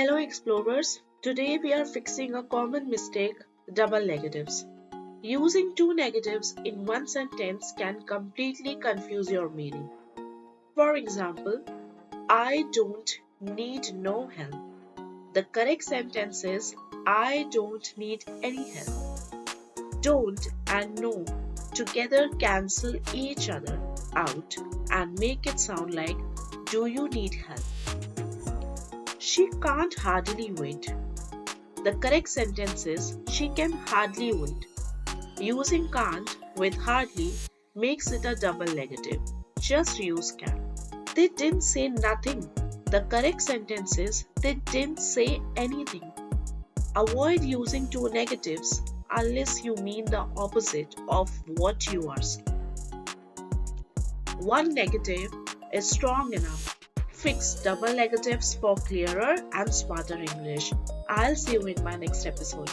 Hello explorers, today we are fixing a common mistake, double negatives. Using two negatives in one sentence can completely confuse your meaning. For example, I don't need no help. The correct sentence is I don't need any help. Don't and no together cancel each other out and make it sound like do you need help? She can't hardly wait. The correct sentence is she can hardly wait. Using can't with hardly makes it a double negative. Just use can. They didn't say nothing. The correct sentence is they didn't say anything. Avoid using two negatives unless you mean the opposite of what you are saying. One negative is strong enough. Fix double negatives for clearer and smarter English. I'll see you in my next episode.